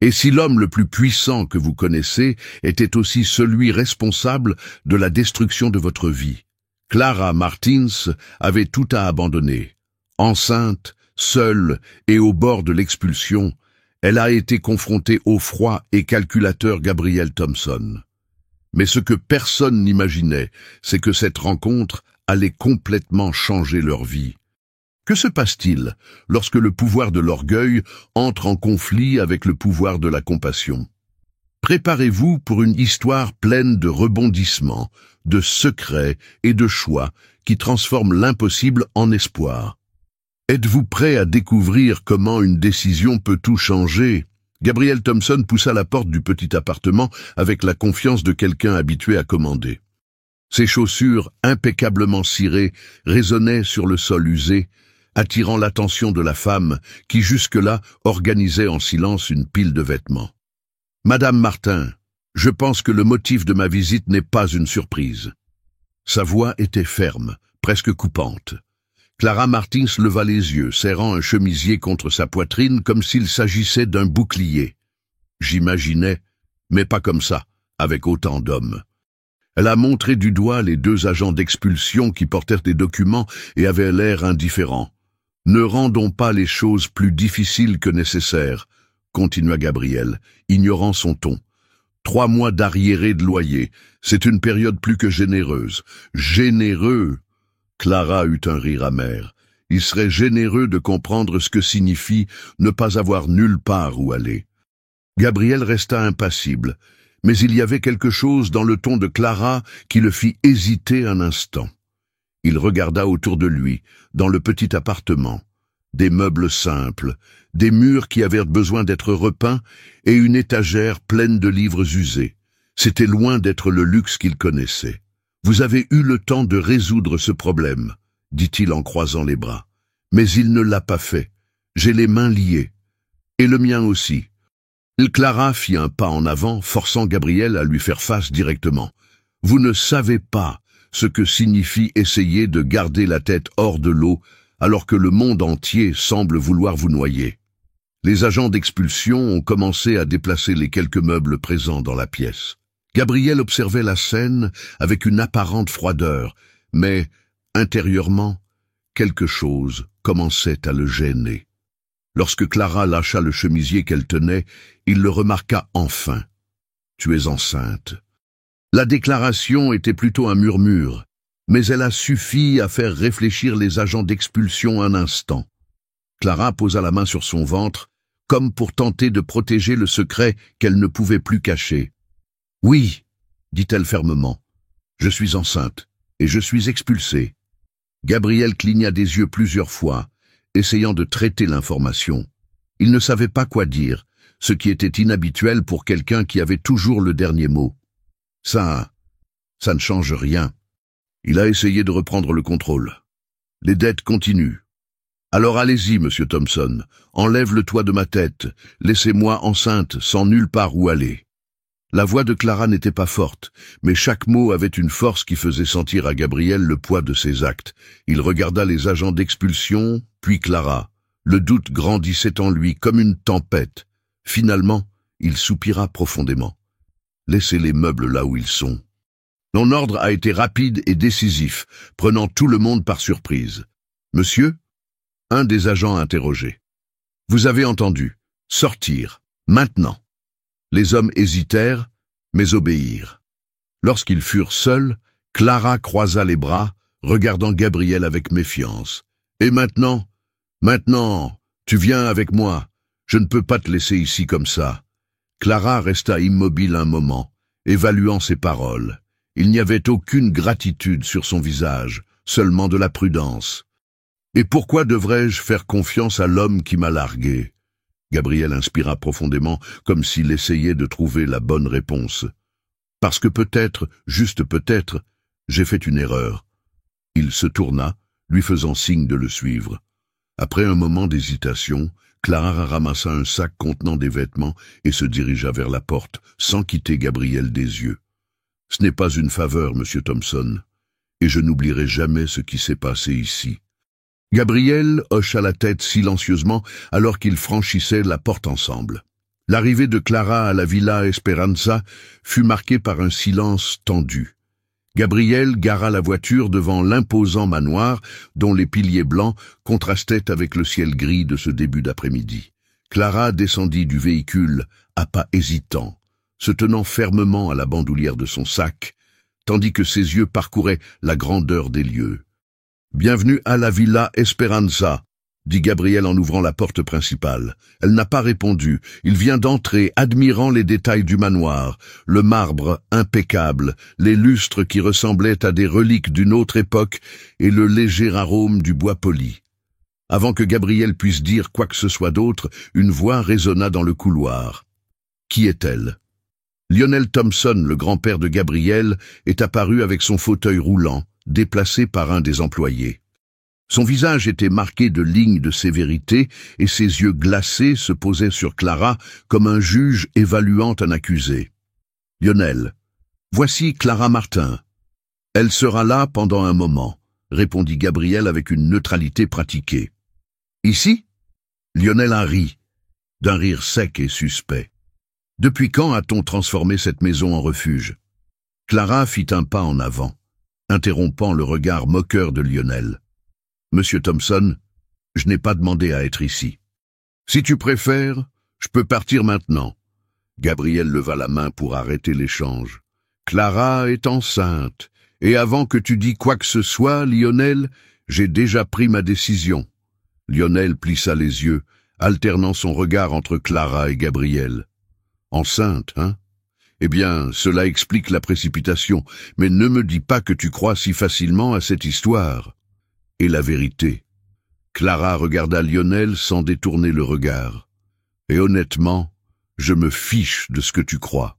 Et si l'homme le plus puissant que vous connaissez était aussi celui responsable de la destruction de votre vie? Clara Martins avait tout à abandonner. Enceinte, seule et au bord de l'expulsion, elle a été confrontée au froid et calculateur Gabriel Thompson. Mais ce que personne n'imaginait, c'est que cette rencontre allait complètement changer leur vie. Que se passe-t-il lorsque le pouvoir de l'orgueil entre en conflit avec le pouvoir de la compassion? Préparez-vous pour une histoire pleine de rebondissements, de secrets et de choix qui transforment l'impossible en espoir. Êtes-vous prêt à découvrir comment une décision peut tout changer? Gabriel Thompson poussa la porte du petit appartement avec la confiance de quelqu'un habitué à commander. Ses chaussures impeccablement cirées résonnaient sur le sol usé, attirant l'attention de la femme qui jusque-là organisait en silence une pile de vêtements. « Madame Martin, je pense que le motif de ma visite n'est pas une surprise. » Sa voix était ferme, presque coupante. Clara Martins leva les yeux, serrant un chemisier contre sa poitrine comme s'il s'agissait d'un bouclier. J'imaginais, mais pas comme ça, avec autant d'hommes. Elle a montré du doigt les deux agents d'expulsion qui portèrent des documents et avaient l'air indifférents. « Ne rendons pas les choses plus difficiles que nécessaire, » continua Gabriel, ignorant son ton. 3 mois d'arriérés de loyer, c'est une période plus que généreuse. Généreux! Clara eut un rire amer. Il serait généreux de comprendre ce que signifie ne pas avoir nulle part où aller. Gabriel resta impassible, mais il y avait quelque chose dans le ton de Clara qui le fit hésiter un instant. Il regarda autour de lui, dans le petit appartement. Des meubles simples, des murs qui avaient besoin d'être repeints et une étagère pleine de livres usés. C'était loin d'être le luxe qu'il connaissait. « Vous avez eu le temps de résoudre ce problème, » dit-il en croisant les bras. « Mais il ne l'a pas fait. J'ai les mains liées. Et le mien aussi. » Clara fit un pas en avant, forçant Gabriel à lui faire face directement. « Vous ne savez pas ce que signifie essayer de garder la tête hors de l'eau alors que le monde entier semble vouloir vous noyer. » Les agents d'expulsion ont commencé à déplacer les quelques meubles présents dans la pièce. Gabriel observait la scène avec une apparente froideur, mais, intérieurement, quelque chose commençait à le gêner. Lorsque Clara lâcha le chemisier qu'elle tenait, il le remarqua enfin. « Tu es enceinte. » La déclaration était plutôt un murmure, mais elle a suffi à faire réfléchir les agents d'expulsion un instant. Clara posa la main sur son ventre, comme pour tenter de protéger le secret qu'elle ne pouvait plus cacher. « Oui, » dit-elle fermement, « je suis enceinte, et je suis expulsée. » Gabriel cligna des yeux plusieurs fois, essayant de traiter l'information. Il ne savait pas quoi dire, ce qui était inhabituel pour quelqu'un qui avait toujours le dernier mot. « Ça ne change rien. » Il a essayé de reprendre le contrôle. « Les dettes continuent. » « Alors allez-y, monsieur Thompson, enlève le toit de ma tête, laissez-moi enceinte, sans nulle part où aller. » La voix de Clara n'était pas forte, mais chaque mot avait une force qui faisait sentir à Gabriel le poids de ses actes. Il regarda les agents d'expulsion, puis Clara. Le doute grandissait en lui comme une tempête. Finalement, il soupira profondément. « Laissez les meubles là où ils sont. » Mon ordre a été rapide et décisif, prenant tout le monde par surprise. « Monsieur ?» Un des agents interrogé. « Vous avez entendu. Sortir. Maintenant. » Les hommes hésitèrent, mais obéirent. Lorsqu'ils furent seuls, Clara croisa les bras, regardant Gabriel avec méfiance. « Et maintenant, tu viens avec moi. Je ne peux pas te laisser ici comme ça. » Clara resta immobile un moment, évaluant ses paroles. Il n'y avait aucune gratitude sur son visage, seulement de la prudence. « Et pourquoi devrais-je faire confiance à l'homme qui m'a largué ?» Gabriel inspira profondément, comme s'il essayait de trouver la bonne réponse. « Parce que peut-être, juste peut-être, j'ai fait une erreur. » Il se tourna, lui faisant signe de le suivre. Après un moment d'hésitation, Clara ramassa un sac contenant des vêtements et se dirigea vers la porte, sans quitter Gabriel des yeux. « Ce n'est pas une faveur, monsieur Thompson, et je n'oublierai jamais ce qui s'est passé ici. » Gabriel hocha la tête silencieusement alors qu'ils franchissaient la porte ensemble. L'arrivée de Clara à la Villa Esperanza fut marquée par un silence tendu. Gabriel gara la voiture devant l'imposant manoir dont les piliers blancs contrastaient avec le ciel gris de ce début d'après-midi. Clara descendit du véhicule à pas hésitants, se tenant fermement à la bandoulière de son sac, tandis que ses yeux parcouraient la grandeur des lieux. « Bienvenue à la Villa Esperanza », dit Gabriel en ouvrant la porte principale. Elle n'a pas répondu. Il vient d'entrer, admirant les détails du manoir, le marbre impeccable, les lustres qui ressemblaient à des reliques d'une autre époque et le léger arôme du bois poli. Avant que Gabriel puisse dire quoi que ce soit d'autre, une voix résonna dans le couloir. Qui est-elle? Lionel Thompson, le grand-père de Gabriel, est apparu avec son fauteuil roulant, déplacé par un des employés. Son visage était marqué de lignes de sévérité et ses yeux glacés se posaient sur Clara comme un juge évaluant un accusé. « Lionel, voici Clara Martin. Elle sera là pendant un moment, » répondit Gabriel avec une neutralité pratiquée. « Ici ?» Lionel a ri, d'un rire sec et suspect. « Depuis quand a-t-on transformé cette maison en refuge ?» Clara fit un pas en avant, interrompant le regard moqueur de Lionel. « Monsieur Thompson, je n'ai pas demandé à être ici. Si tu préfères, je peux partir maintenant. » Gabriel leva la main pour arrêter l'échange. « Clara est enceinte, et avant que tu dis quoi que ce soit, Lionel, j'ai déjà pris ma décision. » Lionel plissa les yeux, alternant son regard entre Clara et Gabriel. « Enceinte, hein? Eh bien, cela explique la précipitation, mais ne me dis pas que tu crois si facilement à cette histoire. » Et la vérité. Clara regarda Lionel sans détourner le regard. Et honnêtement, je me fiche de ce que tu crois.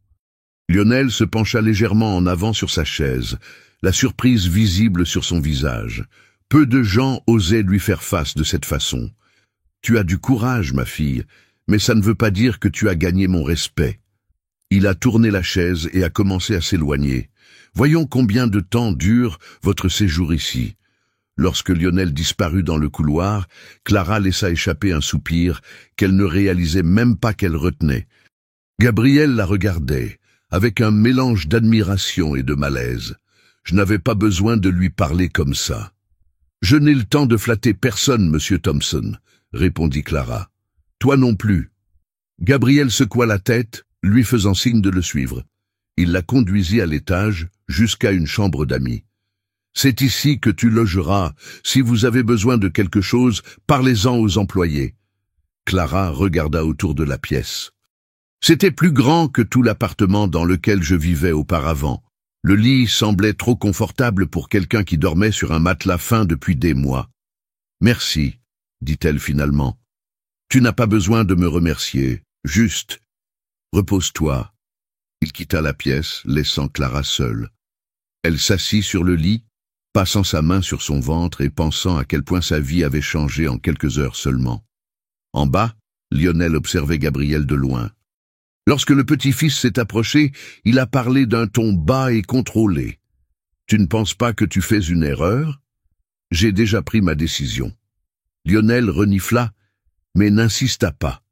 Lionel se pencha légèrement en avant sur sa chaise, la surprise visible sur son visage. Peu de gens osaient lui faire face de cette façon. Tu as du courage, ma fille, mais ça ne veut pas dire que tu as gagné mon respect. Il a tourné la chaise et a commencé à s'éloigner. Voyons combien de temps dure votre séjour ici. Lorsque Lionel disparut dans le couloir, Clara laissa échapper un soupir qu'elle ne réalisait même pas qu'elle retenait. Gabriel la regardait, avec un mélange d'admiration et de malaise. Je n'avais pas besoin de lui parler comme ça. « Je n'ai le temps de flatter personne, monsieur Thompson, » répondit Clara. « Toi non plus. » Gabriel secoua la tête, lui faisant signe de le suivre. Il la conduisit à l'étage, jusqu'à une chambre d'amis. C'est ici que tu logeras. Si vous avez besoin de quelque chose, parlez-en aux employés. Clara regarda autour de la pièce. C'était plus grand que tout l'appartement dans lequel je vivais auparavant. Le lit semblait trop confortable pour quelqu'un qui dormait sur un matelas fin depuis des mois. Merci, dit-elle finalement. Tu n'as pas besoin de me remercier. Juste, repose-toi. Il quitta la pièce, laissant Clara seule. Elle s'assit sur le lit, passant sa main sur son ventre et pensant à quel point sa vie avait changé en quelques heures seulement. En bas, Lionel observait Gabriel de loin. Lorsque le petit-fils s'est approché, il a parlé d'un ton bas et contrôlé. « Tu ne penses pas que tu fais une erreur ?»« J'ai déjà pris ma décision. » Lionel renifla, mais n'insista pas.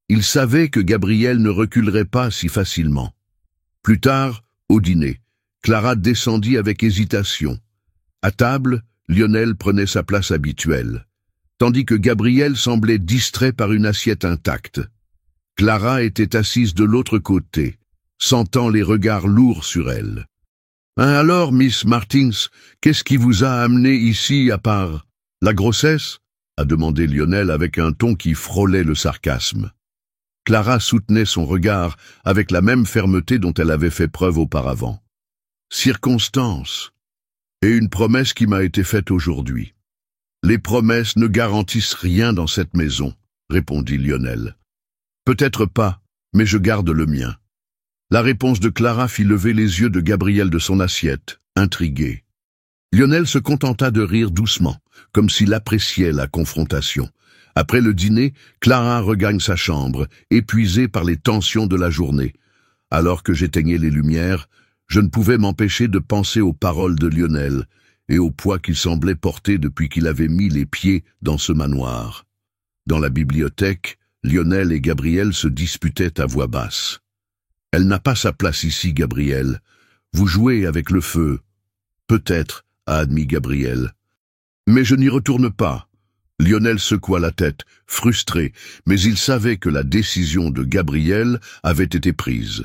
Il savait que Gabriel ne reculerait pas si facilement. Plus tard, au dîner, Clara descendit avec hésitation. À table, Lionel prenait sa place habituelle, tandis que Gabriel semblait distrait par une assiette intacte. Clara était assise de l'autre côté, sentant les regards lourds sur elle. « Alors, Miss Martins, qu'est-ce qui vous a amené ici à part la grossesse ?» a demandé Lionel avec un ton qui frôlait le sarcasme. Clara soutenait son regard avec la même fermeté dont elle avait fait preuve auparavant. « Circonstance. Et une promesse qui m'a été faite aujourd'hui. »« Les promesses ne garantissent rien dans cette maison, » répondit Lionel. « Peut-être pas, mais je garde le mien. » La réponse de Clara fit lever les yeux de Gabriel de son assiette, intrigué. Lionel se contenta de rire doucement, comme s'il appréciait la confrontation. Après le dîner, Clara regagne sa chambre, épuisée par les tensions de la journée. Alors que j'éteignais les lumières, je ne pouvais m'empêcher de penser aux paroles de Lionel et au poids qu'il semblait porter depuis qu'il avait mis les pieds dans ce manoir. Dans la bibliothèque, Lionel et Gabriel se disputaient à voix basse. « Elle n'a pas sa place ici, Gabriel. Vous jouez avec le feu. »« Peut-être, » a admis Gabriel. « Mais je n'y retourne pas. » Lionel secoua la tête, frustré, mais il savait que la décision de Gabriel avait été prise.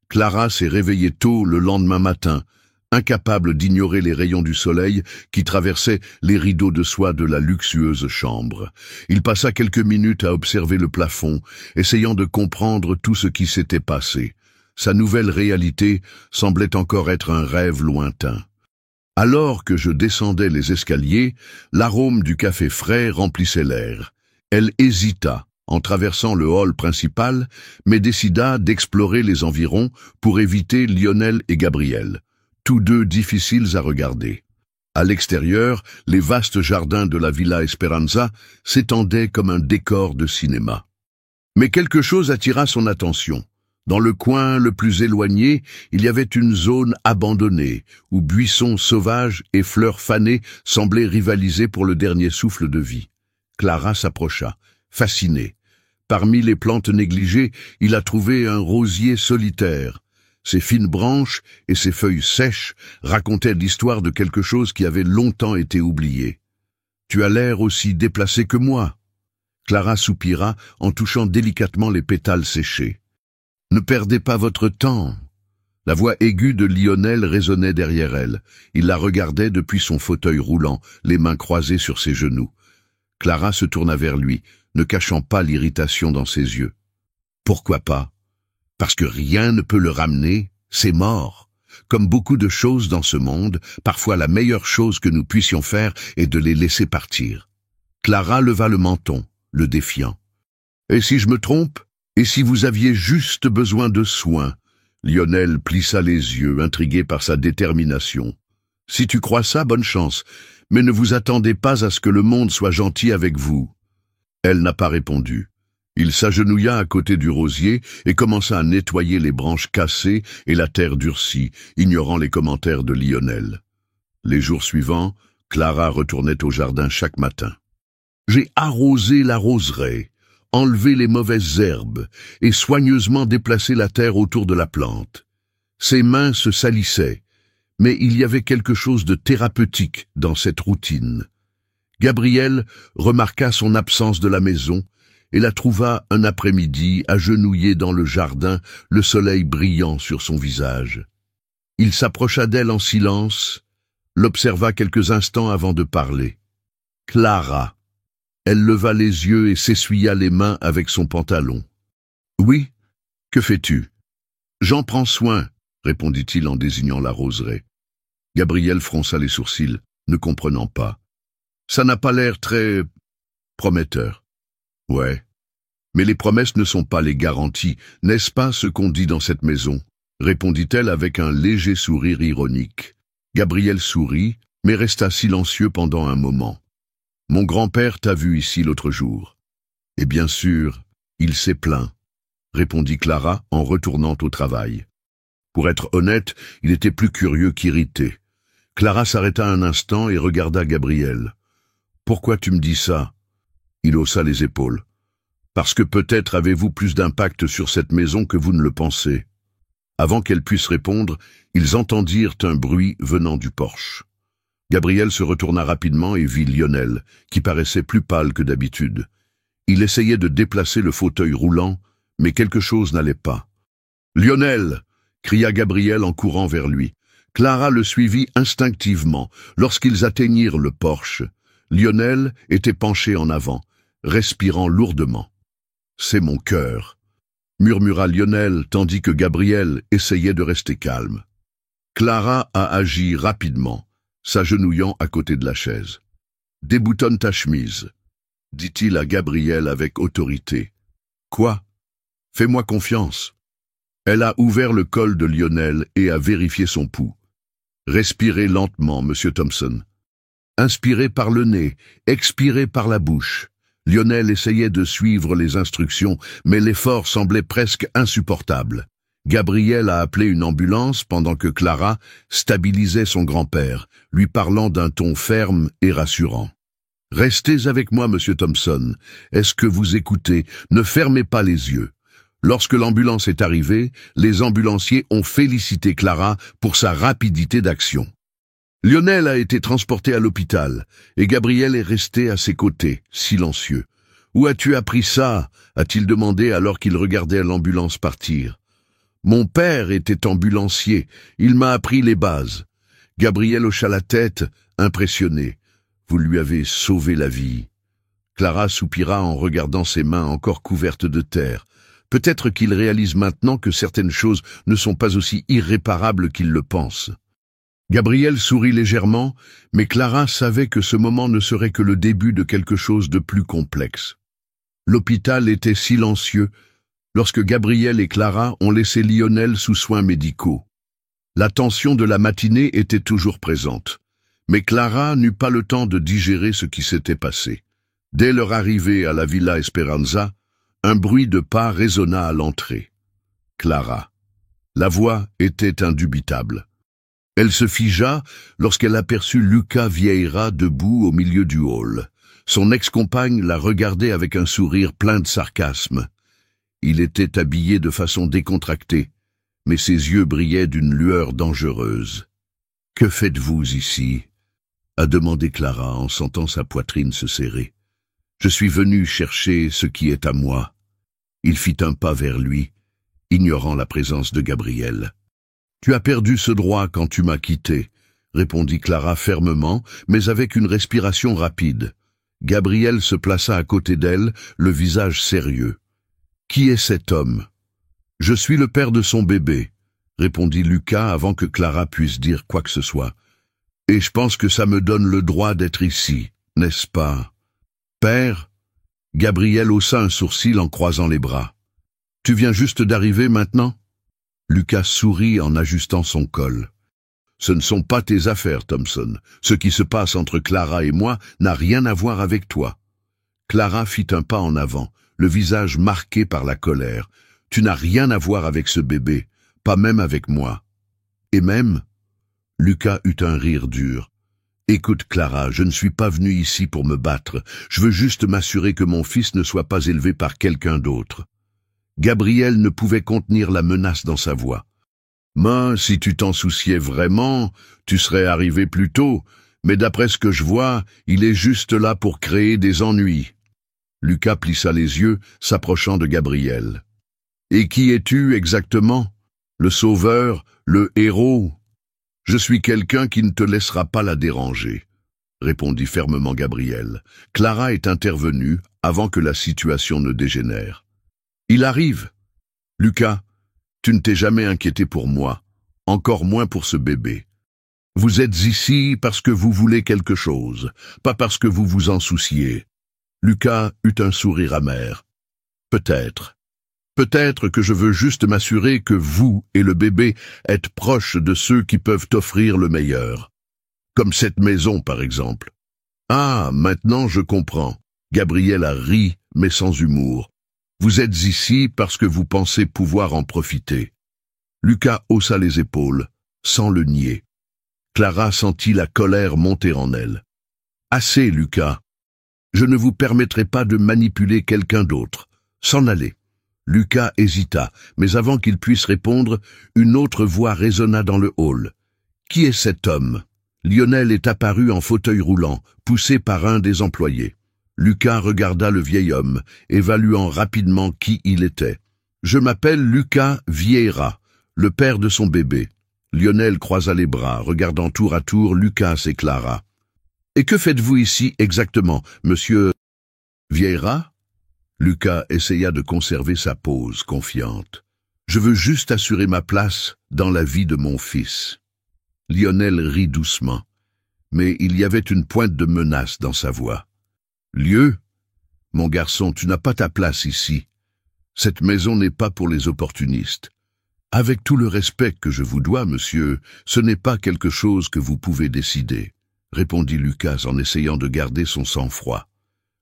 Clara s'est réveillée tôt le lendemain matin, incapable d'ignorer les rayons du soleil qui traversaient les rideaux de soie de la luxueuse chambre. Il passa quelques minutes à observer le plafond, essayant de comprendre tout ce qui s'était passé. Sa nouvelle réalité semblait encore être un rêve lointain. Alors que je descendais les escaliers, l'arôme du café frais remplissait l'air. Elle hésita en traversant le hall principal, mais décida d'explorer les environs pour éviter Lionel et Gabriel, tous deux difficiles à regarder. À l'extérieur, les vastes jardins de la Villa Esperanza s'étendaient comme un décor de cinéma. Mais quelque chose attira son attention. Dans le coin le plus éloigné, il y avait une zone abandonnée, où buissons sauvages et fleurs fanées semblaient rivaliser pour le dernier souffle de vie. Clara s'approcha, fascinée. Parmi les plantes négligées, il a trouvé un rosier solitaire. Ses fines branches et ses feuilles sèches racontaient l'histoire de quelque chose qui avait longtemps été oublié. « Tu as l'air aussi déplacé que moi. » Clara soupira en touchant délicatement les pétales séchés. « Ne perdez pas votre temps. » La voix aiguë de Lionel résonnait derrière elle. Il la regardait depuis son fauteuil roulant, les mains croisées sur ses genoux. Clara se tourna vers lui, ne cachant pas l'irritation dans ses yeux. « Pourquoi pas ? Parce que rien ne peut le ramener, c'est mort. Comme beaucoup de choses dans ce monde, parfois la meilleure chose que nous puissions faire est de les laisser partir. » Clara leva le menton, le défiant. « Et si je me trompe ? Et si vous aviez juste besoin de soins ?» Lionel plissa les yeux, intrigué par sa détermination. « Si tu crois ça, bonne chance, mais ne vous attendez pas à ce que le monde soit gentil avec vous. » Elle n'a pas répondu. Il s'agenouilla à côté du rosier et commença à nettoyer les branches cassées et la terre durcie, ignorant les commentaires de Lionel. Les jours suivants, Clara retournait au jardin chaque matin. « J'ai arrosé la roseraie, enlevé les mauvaises herbes et soigneusement déplacé la terre autour de la plante. Ses mains se salissaient, mais il y avait quelque chose de thérapeutique dans cette routine. Gabriel remarqua son absence de la maison et la trouva un après-midi agenouillée dans le jardin, le soleil brillant sur son visage. Il s'approcha d'elle en silence, l'observa quelques instants avant de parler. « Clara !» Elle leva les yeux et s'essuya les mains avec son pantalon. « Oui, que fais-tu ?»« J'en prends soin, » répondit-il en désignant la roseraie. Gabriel fronça les sourcils, ne comprenant pas. « Ça n'a pas l'air très prometteur. » « Ouais, mais les promesses ne sont pas les garanties, n'est-ce pas ce qu'on dit dans cette maison ?» répondit-elle avec un léger sourire ironique. Gabriel sourit, mais resta silencieux pendant un moment. « Mon grand-père t'a vu ici l'autre jour. »« Et bien sûr, il s'est plaint, » répondit Clara en retournant au travail. Pour être honnête, il était plus curieux qu'irrité. Clara s'arrêta un instant et regarda Gabriel. « Pourquoi tu me dis ça ?» Il haussa les épaules. « Parce que peut-être avez-vous plus d'impact sur cette maison que vous ne le pensez. » Avant qu'elle puisse répondre, ils entendirent un bruit venant du porche. Gabriel se retourna rapidement et vit Lionel, qui paraissait plus pâle que d'habitude. Il essayait de déplacer le fauteuil roulant, mais quelque chose n'allait pas. « Lionel !» cria Gabriel en courant vers lui. Clara le suivit instinctivement. Lorsqu'ils atteignirent le porche, Lionel était penché en avant, respirant lourdement. « C'est mon cœur !» murmura Lionel tandis que Gabriel essayait de rester calme. Clara a agi rapidement, s'agenouillant à côté de la chaise. « Déboutonne ta chemise », dit-il à Gabriel avec autorité. « Quoi ? Fais-moi confiance. » Elle a ouvert le col de Lionel et a vérifié son pouls. « Respirez lentement, Monsieur Thompson. Inspirez par le nez, expirez par la bouche. » Lionel essayait de suivre les instructions, mais l'effort semblait presque insupportable. Gabriel a appelé une ambulance pendant que Clara stabilisait son grand-père, lui parlant d'un ton ferme et rassurant. Restez avec moi, monsieur Thompson. Est-ce que vous écoutez? Ne fermez pas les yeux. Lorsque l'ambulance est arrivée, les ambulanciers ont félicité Clara pour sa rapidité d'action. Lionel a été transporté à l'hôpital, et Gabriel est resté à ses côtés, silencieux. « Où as-tu appris ça ?» a-t-il demandé alors qu'il regardait l'ambulance partir. « Mon père était ambulancier, il m'a appris les bases. » Gabriel hocha la tête, impressionné. « Vous lui avez sauvé la vie. » Clara soupira en regardant ses mains encore couvertes de terre. Peut-être qu'il réalise maintenant que certaines choses ne sont pas aussi irréparables qu'il le pense. Gabriel sourit légèrement, mais Clara savait que ce moment ne serait que le début de quelque chose de plus complexe. L'hôpital était silencieux lorsque Gabriel et Clara ont laissé Lionel sous soins médicaux. La tension de la matinée était toujours présente, mais Clara n'eut pas le temps de digérer ce qui s'était passé. Dès leur arrivée à la Villa Esperanza, un bruit de pas résonna à l'entrée. Clara. La voix était indubitable. Elle se figea lorsqu'elle aperçut Lucas Vieira debout au milieu du hall. Son ex-compagne la regardait avec un sourire plein de sarcasme. Il était habillé de façon décontractée, mais ses yeux brillaient d'une lueur dangereuse. « Que faites-vous ici ?» a demandé Clara en sentant sa poitrine se serrer. « Je suis venu chercher ce qui est à moi. » Il fit un pas vers lui, ignorant la présence de Gabriel. « Tu as perdu ce droit quand tu m'as quitté, » répondit Clara fermement, mais avec une respiration rapide. Gabriel se plaça à côté d'elle, le visage sérieux. « Qui est cet homme ?»« Je suis le père de son bébé, » répondit Lucas avant que Clara puisse dire quoi que ce soit. « Et je pense que ça me donne le droit d'être ici, n'est-ce pas ?»« Père ?» Gabriel haussa un sourcil en croisant les bras. « Tu viens juste d'arriver maintenant ?» Lucas sourit en ajustant son col. « Ce ne sont pas tes affaires, Thompson. Ce qui se passe entre Clara et moi n'a rien à voir avec toi. » Clara fit un pas en avant, le visage marqué par la colère. « Tu n'as rien à voir avec ce bébé, pas même avec moi. » « Et même ?» Lucas eut un rire dur. « Écoute, Clara, je ne suis pas venu ici pour me battre. Je veux juste m'assurer que mon fils ne soit pas élevé par quelqu'un d'autre. » Gabriel ne pouvait contenir la menace dans sa voix. « Mais si tu t'en souciais vraiment, tu serais arrivé plus tôt, mais d'après ce que je vois, il est juste là pour créer des ennuis. » Lucas plissa les yeux, s'approchant de Gabriel. « Et qui es-tu exactement? Le sauveur? Le héros? » « Je suis quelqu'un qui ne te laissera pas la déranger, » répondit fermement Gabriel. Clara est intervenue avant que la situation ne dégénère. « Il arrive. Lucas, tu ne t'es jamais inquiété pour moi, encore moins pour ce bébé. Vous êtes ici parce que vous voulez quelque chose, pas parce que vous vous en souciez. » Lucas eut un sourire amer. « Peut-être. Peut-être que je veux juste m'assurer que vous et le bébé êtes proches de ceux qui peuvent t'offrir le meilleur. Comme cette maison, par exemple. »« Ah, maintenant je comprends. » Gabriel a ri, mais sans humour. « Vous êtes ici parce que vous pensez pouvoir en profiter. » Lucas haussa les épaules, sans le nier. Clara sentit la colère monter en elle. « Assez, Lucas. Je ne vous permettrai pas de manipuler quelqu'un d'autre. S'en aller. » Lucas hésita, mais avant qu'il puisse répondre, une autre voix résonna dans le hall. « Qui est cet homme ?» Lionel est apparu en fauteuil roulant, poussé par un des employés. Lucas regarda le vieil homme, évaluant rapidement qui il était. « Je m'appelle Lucas Vieira, le père de son bébé. » Lionel croisa les bras, regardant tour à tour Lucas et Clara. « Et que faites-vous ici exactement, monsieur Vieira ?» Lucas essaya de conserver sa pose confiante. « Je veux juste assurer ma place dans la vie de mon fils. » Lionel rit doucement, mais il y avait une pointe de menace dans sa voix. « Lieu ? Mon garçon, tu n'as pas ta place ici. Cette maison n'est pas pour les opportunistes. Avec tout le respect que je vous dois, monsieur, ce n'est pas quelque chose que vous pouvez décider, » répondit Lucas en essayant de garder son sang-froid.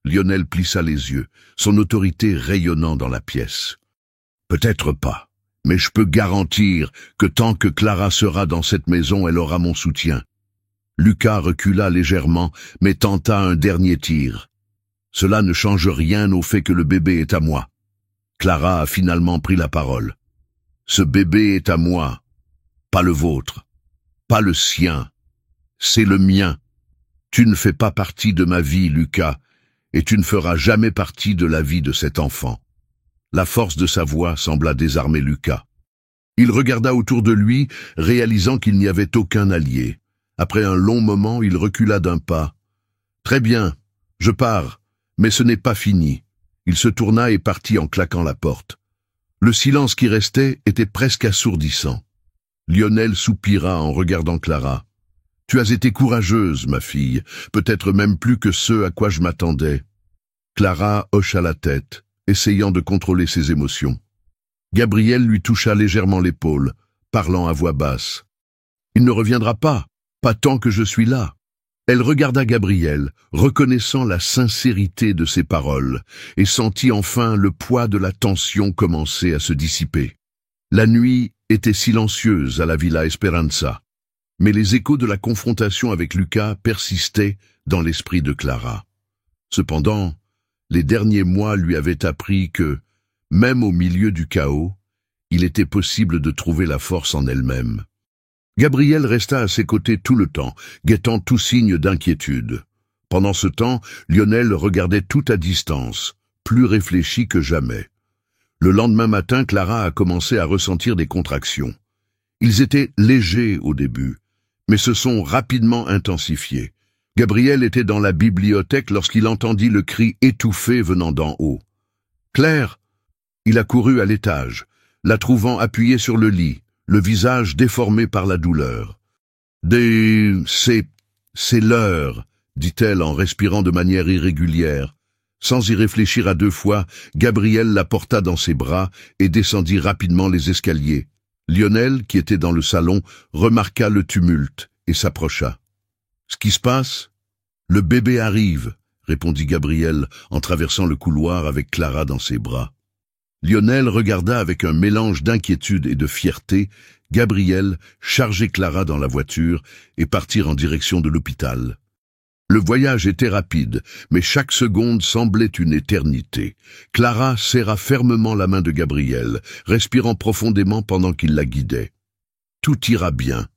Lionel plissa les yeux, son autorité rayonnant dans la pièce. « Peut-être pas, mais je peux garantir que tant que Clara sera dans cette maison, elle aura mon soutien. Lucas recula légèrement, mais tenta un dernier tir. Cela ne change rien au fait que le bébé est à moi. Clara a finalement pris la parole. Ce bébé est à moi, pas le vôtre, pas le sien. C'est le mien. Tu ne fais pas partie de ma vie, Lucas, et tu ne feras jamais partie de la vie de cet enfant. La force de sa voix sembla désarmer Lucas. Il regarda autour de lui, réalisant qu'il n'y avait aucun allié. Après un long moment, il recula d'un pas. « Très bien, je pars, mais ce n'est pas fini. » Il se tourna et partit en claquant la porte. Le silence qui restait était presque assourdissant. Lionel soupira en regardant Clara. « Tu as été courageuse, ma fille, peut-être même plus que ce à quoi je m'attendais. » Clara hocha la tête, essayant de contrôler ses émotions. Gabriel lui toucha légèrement l'épaule, parlant à voix basse. « Il ne reviendra pas tant que je suis là. » Elle regarda Gabriel, reconnaissant la sincérité de ses paroles, et sentit enfin le poids de la tension commencer à se dissiper. La nuit était silencieuse à la Villa Esperanza, mais les échos de la confrontation avec Lucas persistaient dans l'esprit de Clara. Cependant, les derniers mois lui avaient appris que, même au milieu du chaos, il était possible de trouver la force en elle-même. Gabriel resta à ses côtés tout le temps, guettant tout signe d'inquiétude. Pendant ce temps, Lionel regardait tout à distance, plus réfléchi que jamais. Le lendemain matin, Clara a commencé à ressentir des contractions. Ils étaient légers au début, mais se sont rapidement intensifiés. Gabriel était dans la bibliothèque lorsqu'il entendit le cri étouffé venant d'en haut. « Claire !» Il a couru à l'étage, la trouvant appuyée sur le lit, le visage déformé par la douleur. « C'est l'heure !» dit-elle en respirant de manière irrégulière. Sans y réfléchir à deux fois, Gabriel la porta dans ses bras et descendit rapidement les escaliers. Lionel, qui était dans le salon, remarqua le tumulte et s'approcha. « Ce qui se passe ? » « Le bébé arrive !» répondit Gabriel en traversant le couloir avec Clara dans ses bras. Lionel regarda avec un mélange d'inquiétude et de fierté Gabriel charger Clara dans la voiture et partir en direction de l'hôpital. Le voyage était rapide, mais chaque seconde semblait une éternité. Clara serra fermement la main de Gabriel, respirant profondément pendant qu'il la guidait. « Tout ira bien »,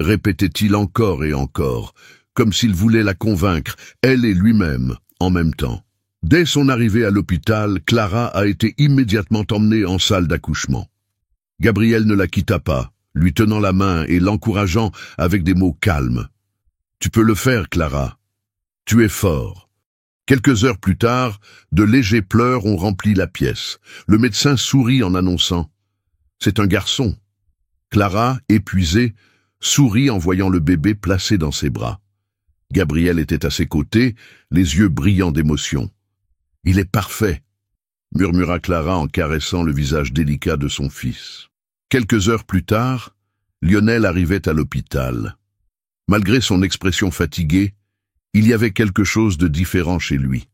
répétait-il encore et encore, comme s'il voulait la convaincre, elle et lui-même, en même temps. Dès son arrivée à l'hôpital, Clara a été immédiatement emmenée en salle d'accouchement. Gabriel ne la quitta pas, lui tenant la main et l'encourageant avec des mots calmes. « Tu peux le faire, Clara. Tu es fort. » Quelques heures plus tard, de légers pleurs ont rempli la pièce. Le médecin sourit en annonçant « C'est un garçon ». Clara, épuisée, sourit en voyant le bébé placé dans ses bras. Gabriel était à ses côtés, les yeux brillants d'émotion. « Il est parfait », murmura Clara en caressant le visage délicat de son fils. Quelques heures plus tard, Lionel arrivait à l'hôpital. Malgré son expression fatiguée, il y avait quelque chose de différent chez lui.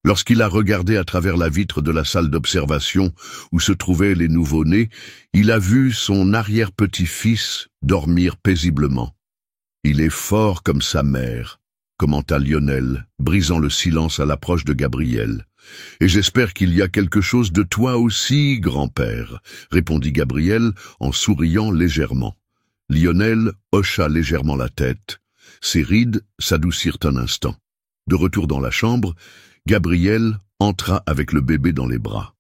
Lorsqu'il a regardé à travers la vitre de la salle d'observation où se trouvaient les nouveau-nés, il a vu son arrière-petit-fils dormir paisiblement. « Il est fort comme sa mère », commenta Lionel, brisant le silence à l'approche de Gabriel. « Et j'espère qu'il y a quelque chose de toi aussi, grand-père », répondit Gabriel en souriant légèrement. Lionel hocha légèrement la tête. Ses rides s'adoucirent un instant. De retour dans la chambre, Gabriel entra avec le bébé dans les bras.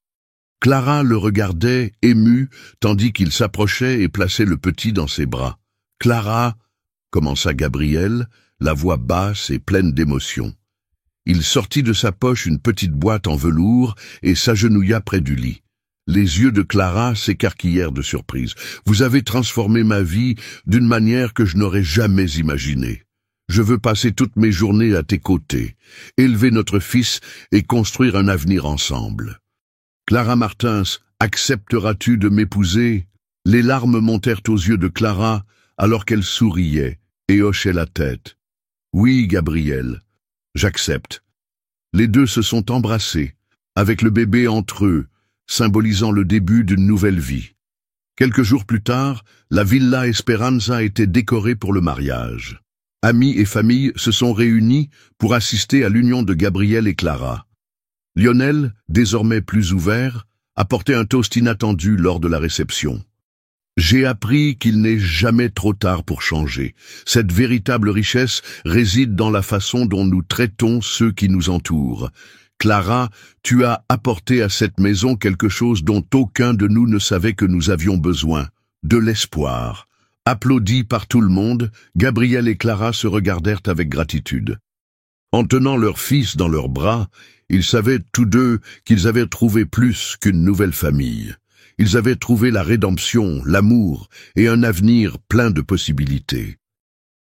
Clara le regardait, émue, tandis qu'il s'approchait et plaçait le petit dans ses bras. « Clara !» commença Gabriel, la voix basse et pleine d'émotion. Il sortit de sa poche une petite boîte en velours et s'agenouilla près du lit. Les yeux de Clara s'écarquillèrent de surprise. « Vous avez transformé ma vie d'une manière que je n'aurais jamais imaginée. Je veux passer toutes mes journées à tes côtés, élever notre fils et construire un avenir ensemble. Clara Martins, accepteras-tu de m'épouser ?» Les larmes montèrent aux yeux de Clara alors qu'elle souriait et hochait la tête. « Oui, Gabriel, j'accepte. » Les deux se sont embrassés, avec le bébé entre eux, symbolisant le début d'une nouvelle vie. Quelques jours plus tard, la Villa Esperanza était décorée pour le mariage. Amis et famille se sont réunis pour assister à l'union de Gabriel et Clara. Lionel, désormais plus ouvert, a porté un toast inattendu lors de la réception. J'ai appris qu'il n'est jamais trop tard pour changer. Cette véritable richesse réside dans la façon dont nous traitons ceux qui nous entourent. Clara, tu as apporté à cette maison quelque chose dont aucun de nous ne savait que nous avions besoin, de l'espoir. Applaudis par tout le monde, Gabriel et Clara se regardèrent avec gratitude. En tenant leur fils dans leurs bras, ils savaient tous deux qu'ils avaient trouvé plus qu'une nouvelle famille. Ils avaient trouvé la rédemption, l'amour et un avenir plein de possibilités.